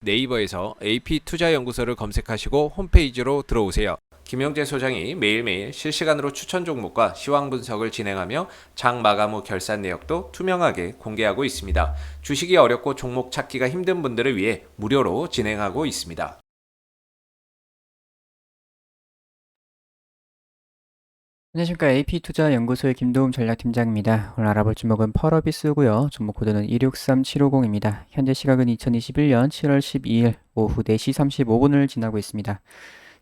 네이버에서 AP투자연구소를 검색하시고 홈페이지로 들어오세요. 김영재 소장이 매일매일 실시간으로 추천 종목과 시황 분석을 진행하며 장 마감 후 결산 내역도 투명하게 공개하고 있습니다. 주식이 어렵고 종목 찾기가 힘든 분들을 위해 무료로 진행하고 있습니다. 안녕하십니까. AP투자연구소의 김도움 전략팀장입니다. 오늘 알아볼 종목은 펄어비스고요. 종목 코드는 263750입니다. 현재 시각은 2021년 7월 12일 오후 4시 35분을 지나고 있습니다.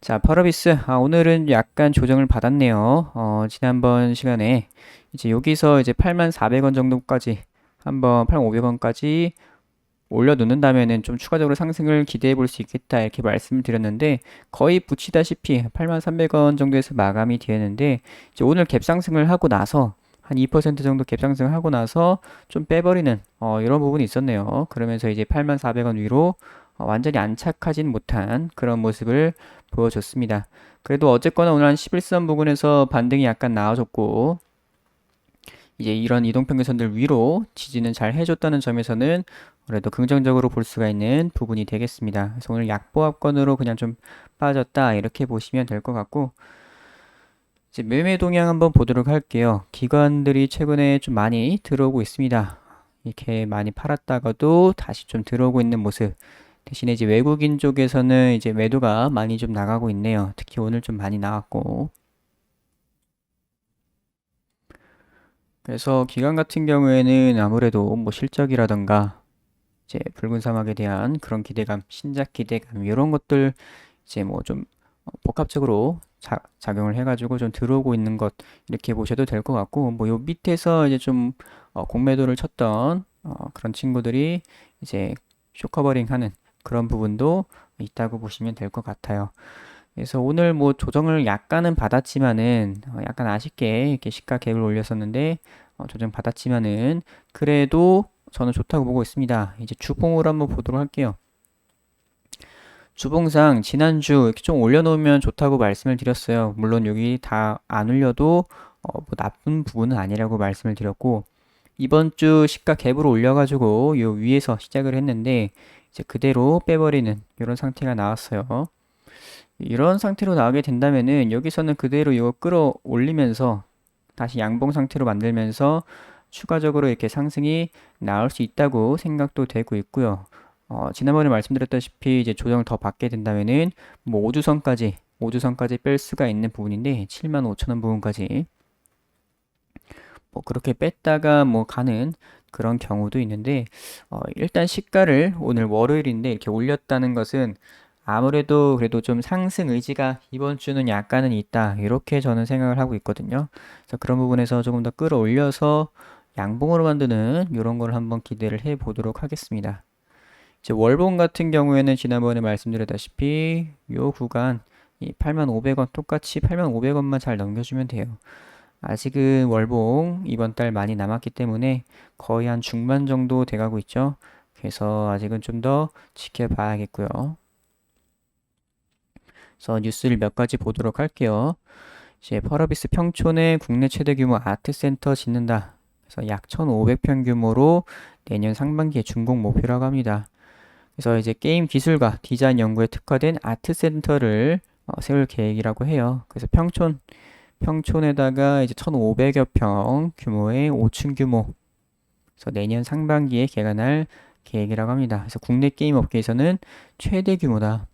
자, 펄어비스. 오늘은 약간 조정을 받았네요. 지난번 시간에 이제 여기서 이제 84,400원 정도까지 한번 8,500원까지 올려놓는다면은 좀 추가적으로 상승을 기대해 볼 수 있겠다 이렇게 말씀을 드렸는데 거의 붙이다시피 83,300원 정도에서 마감이 되었는데 이제 오늘 갭상승을 하고 나서 한 2% 정도 갭상승을 하고 나서 좀 빼버리는 이런 부분이 있었네요. 그러면서 이제 84,400원 위로 완전히 안착하진 못한 그런 모습을 보여줬습니다. 그래도 어쨌거나 오늘 한 11선 부근에서 반등이 약간 나와줬고 이제 이런 이동평균선들 위로 지지는 잘 해줬다는 점에서는 그래도 긍정적으로 볼 수가 있는 부분이 되겠습니다. 그래서 오늘 약보합권으로 그냥 좀 빠졌다 이렇게 보시면 될 것 같고 이제 매매 동향 한번 보도록 할게요. 기관들이 최근에 좀 많이 들어오고 있습니다. 이렇게 많이 팔았다가도 다시 좀 들어오고 있는 모습. 대신에 이제 외국인 쪽에서는 이제 매도가 많이 좀 나가고 있네요. 특히 오늘 좀 많이 나왔고. 그래서 기관 같은 경우에는 아무래도 뭐 실적이라던가 이제 붉은 사막에 대한 그런 기대감, 신작 기대감 이런 것들 이제 뭐 좀 복합적으로 작용을 해가지고 좀 들어오고 있는 것 이렇게 보셔도 될 것 같고 뭐 요 밑에서 이제 좀 공매도를 쳤던 그런 친구들이 이제 쇼커버링하는 그런 부분도 있다고 보시면 될 것 같아요. 그래서 오늘 뭐 조정을 약간은 받았지만은 약간 아쉽게 이렇게 시가 갭을 올렸었는데 조정 받았지만은 그래도 저는 좋다고 보고 있습니다. 이제 주봉으로 한번 보도록 할게요. 주봉상 지난주 이렇게 좀 올려놓으면 좋다고 말씀을 드렸어요. 물론 여기 다 안 올려도 뭐 나쁜 부분은 아니라고 말씀을 드렸고 이번 주 시가 갭으로 올려가지고 요 위에서 시작을 했는데 이제 그대로 빼버리는 이런 상태가 나왔어요. 이런 상태로 나오게 된다면은 여기서는 그대로 이거 끌어올리면서 다시 양봉 상태로 만들면서 추가적으로 이렇게 상승이 나올 수 있다고 생각도 되고 있고요. 지난번에 말씀드렸다시피 이제 조정을 더 받게 된다면은 뭐 5주선까지 뺄 수가 있는 부분인데 75,000원 부분까지 뭐 그렇게 뺐다가 뭐 가는 그런 경우도 있는데 일단 시가를 오늘 월요일인데 이렇게 올렸다는 것은 아무래도 그래도 좀 상승 의지가 이번 주는 약간은 있다 이렇게 저는 생각을 하고 있거든요. 그래서 그런 부분에서 조금 더 끌어올려서 양봉으로 만드는 이런 걸 한번 기대를 해 보도록 하겠습니다. 이제 월봉 같은 경우에는 지난번에 말씀드렸다시피 요 구간 이 85,500원 똑같이 85,500원만 잘 넘겨주면 돼요. 아직은 월봉 이번 달 많이 남았기 때문에 거의 한 중반 정도 돼가고 있죠. 그래서 아직은 좀 더 지켜봐야겠고요. 그래서 뉴스를 몇 가지 보도록 할게요. 이제 펄어비스 평촌에 국내 최대 규모 아트센터 짓는다. 그래서 약 1,500평 규모로 내년 상반기에 준공 목표라고 합니다. 그래서 이제 게임 기술과 디자인 연구에 특화된 아트센터를 세울 계획이라고 해요. 그래서 평촌에다가 이제 1,500여 평 규모의 5층 규모. 그래서 내년 상반기에 개관할 계획이라고 합니다. 그래서 국내 게임 업계에서는 최대 규모다.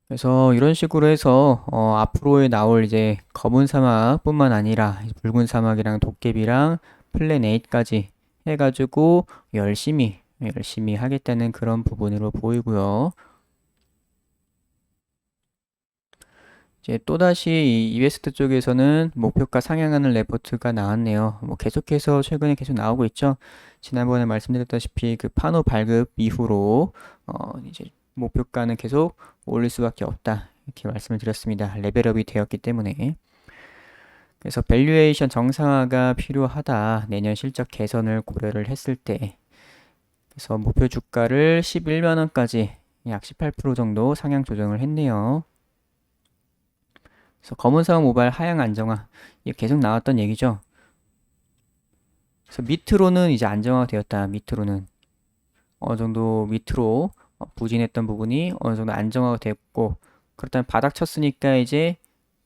그래서 이런 식으로 해서 앞으로에 나올 이제 검은 사막뿐만 아니라 붉은 사막이랑 도깨비랑 플랜 8까지 해가지고 열심히 하겠다는 그런 부분으로 보이고요. 이제 또다시 이 이베스트 쪽에서는 목표가 상향하는 레포트가 나왔네요. 뭐 계속해서 최근에 계속 나오고 있죠. 지난번에 말씀드렸다시피 그 파노 발급 이후로 이제 목표가는 계속 올릴 수밖에 없다. 이렇게 말씀을 드렸습니다. 레벨업이 되었기 때문에. 그래서 밸류에이션 정상화가 필요하다. 내년 실적 개선을 고려를 했을 때. 그래서 목표 주가를 11만 원까지 약 18% 정도 상향 조정을 했네요. 그래서 검은사막 모바일 하향 안정화 이게 계속 나왔던 얘기죠. 그래서 밑으로는 이제 안정화가 되었다. 밑으로는 어느 정도 밑으로 부진했던 부분이 어느 정도 안정화가 됐고, 그렇다면 바닥 쳤으니까 이제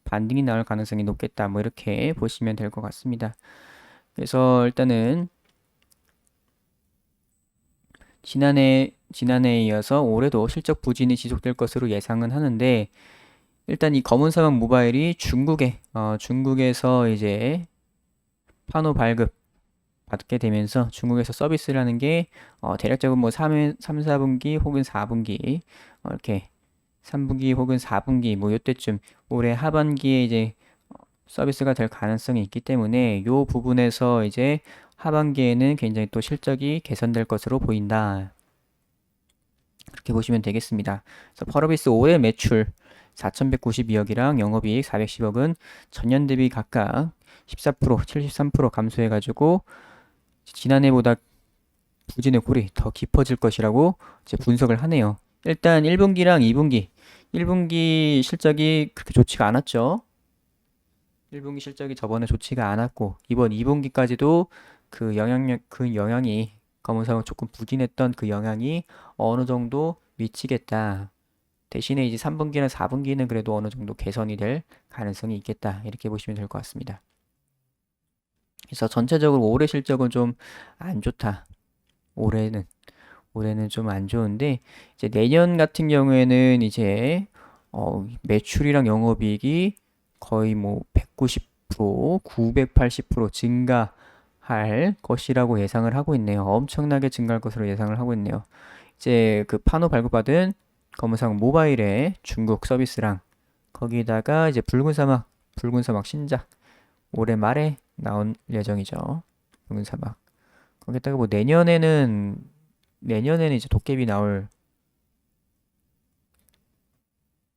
반등이 나올 가능성이 높겠다. 뭐 이렇게 보시면 될 것 같습니다. 그래서 일단은 지난해에 이어서 올해도 실적 부진이 지속될 것으로 예상은 하는데, 일단 이 검은 사막 모바일이 중국에서 이제 판호 발급 받게 되면서 중국에서 서비스라는 게 대략적으로 뭐 4분기 혹은 4분기 이렇게 3분기 혹은 4분기 뭐 요때쯤 올해 하반기에 이제 서비스가 될 가능성이 있기 때문에 요 부분에서 이제 하반기에는 굉장히 또 실적이 개선될 것으로 보인다. 그렇게 보시면 되겠습니다. 그래서 펄어비스 올해 매출 4,192억이랑 영업이익 410억은 전년 대비 각각 14%, 73% 감소해가지고 지난해보다 부진의 골이 더 깊어질 것이라고 이제 분석을 하네요. 일단 1분기랑 2분기, 1분기 실적이 그렇게 좋지가 않았죠. 1분기 실적이 저번에 좋지가 않았고 이번 2분기까지도 그 영향이 검은사가 조금 부진했던 그 영향이 어느 정도 미치겠다. 대신에 이제 3분기나 4분기는 그래도 어느 정도 개선이 될 가능성이 있겠다. 이렇게 보시면 될 것 같습니다. 그래서 전체적으로 올해 실적은 좀 안 좋다. 올해는 좀 안 좋은데 이제 내년 같은 경우에는 이제 매출이랑 영업이익이 거의 뭐 190%, 980% 증가할 것이라고 예상을 하고 있네요. 엄청나게 증가할 것으로 예상을 하고 있네요. 이제 그 판호 발급받은 검은사막 모바일의 중국 서비스랑 거기다가 이제 붉은 사막 신작 올해 말에 나온 예정이죠. 붉은 사막. 거기다가 뭐 내년에는 이제 도깨비 나올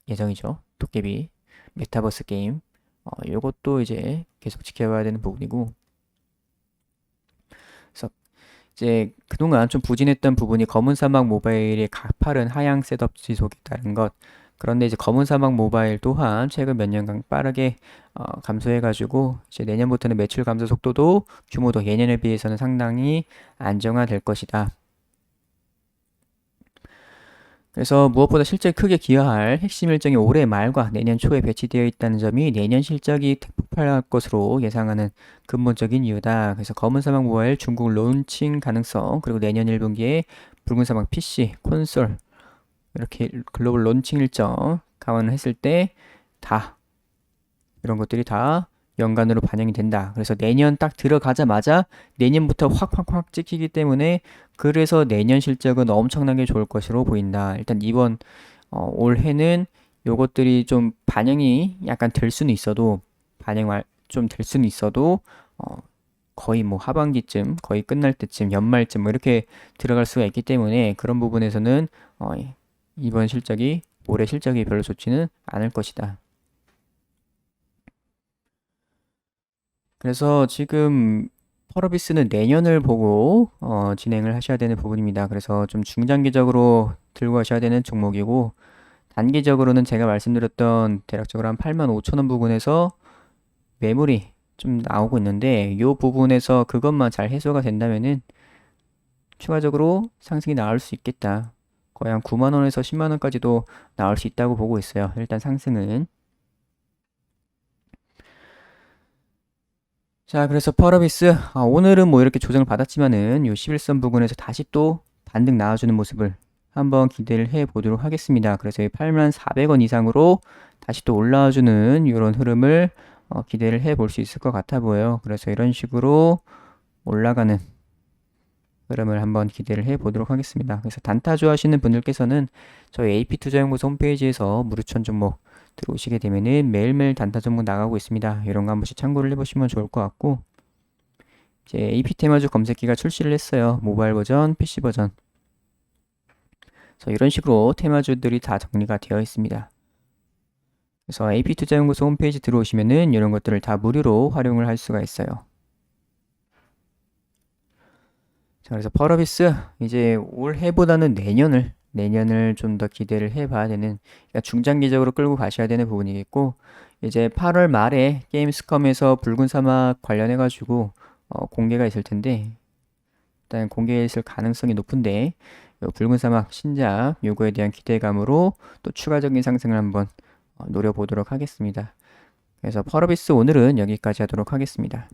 예정이죠. 도깨비 메타버스 게임. 요것도 이제 계속 지켜봐야 되는 부분이고. 그래서 이제 그동안 좀 부진했던 부분이 검은 사막 모바일의 가파른 하향 셋업 지속에 따른 것. 그런데 이제 검은 사막 모바일 또한 최근 몇 년간 빠르게 감소해가지고 이제 내년부터는 매출 감소 속도도 규모도 예년에 비해서는 상당히 안정화될 것이다. 그래서 무엇보다 실적에 크게 기여할 핵심 일정이 올해 말과 내년 초에 배치되어 있다는 점이 내년 실적이 폭발할 것으로 예상하는 근본적인 이유다. 그래서 검은 사막 모바일 중국 론칭 가능성, 그리고 내년 1분기에 붉은 사막 PC, 콘솔 이렇게 글로벌 론칭 일정 감안을 했을 때 다 이런 것들이 다 연간으로 반영이 된다. 그래서 내년 딱 들어가자마자 내년부터 확 찍히기 때문에 그래서 내년 실적은 엄청나게 좋을 것으로 보인다. 일단 이번 올해는 요것들이 좀 반영이 약간 될 수는 있어도 좀 될 수는 있어도 거의 뭐 하반기쯤 거의 끝날 때쯤 연말쯤 뭐 이렇게 들어갈 수가 있기 때문에 그런 부분에서는 이번 실적이 올해 실적이 별로 좋지는 않을 것이다. 그래서 지금 펄어비스는 내년을 보고 진행을 하셔야 되는 부분입니다. 그래서 좀 중장기적으로 들고 가셔야 되는 종목이고 단기적으로는 제가 말씀드렸던 대략적으로 한 85,000원 부분에서 매물이 좀 나오고 있는데 이 부분에서 그것만 잘 해소가 된다면은 추가적으로 상승이 나올 수 있겠다. 거의 한 9만원에서 10만원까지도 나올 수 있다고 보고 있어요. 일단 상승은. 자, 그래서 펄어비스 오늘은 뭐 이렇게 조정을 받았지만은 요 11선 부근에서 다시 또 반등 나와주는 모습을 한번 기대를 해 보도록 하겠습니다. 그래서 84,000원 이상으로 다시 또 올라와주는 이런 흐름을 기대를 해 볼 수 있을 것 같아 보여요. 그래서 이런 식으로 올라가는 흐름을 한번 기대를 해 보도록 하겠습니다. 그래서 단타 좋아하시는 분들께서는 저희 AP투자연구소 홈페이지에서 무료천 종목 들어오시게 되면은 매일매일 단타 종목 나가고 있습니다. 이런 거 한 번씩 참고를 해보시면 좋을 것 같고 이제 AP 테마주 검색기가 출시를 했어요. 모바일 버전, PC 버전. 그래서 이런 식으로 테마주들이 다 정리가 되어 있습니다. 그래서 AP투자연구소 홈페이지 들어오시면은 이런 것들을 다 무료로 활용을 할 수가 있어요. 자, 그래서 펄어비스 이제 올해보다는 내년을 좀 더 기대를 해봐야 되는, 그러니까 중장기적으로 끌고 가셔야 되는 부분이겠고, 이제 8월 말에 게임스컴에서 붉은 사막 관련해가지고 공개가 있을 텐데, 일단 공개했을 가능성이 높은데, 요 붉은 사막 신작 요거에 대한 기대감으로 또 추가적인 상승을 한번 노려보도록 하겠습니다. 그래서 펄어비스 오늘은 여기까지 하도록 하겠습니다.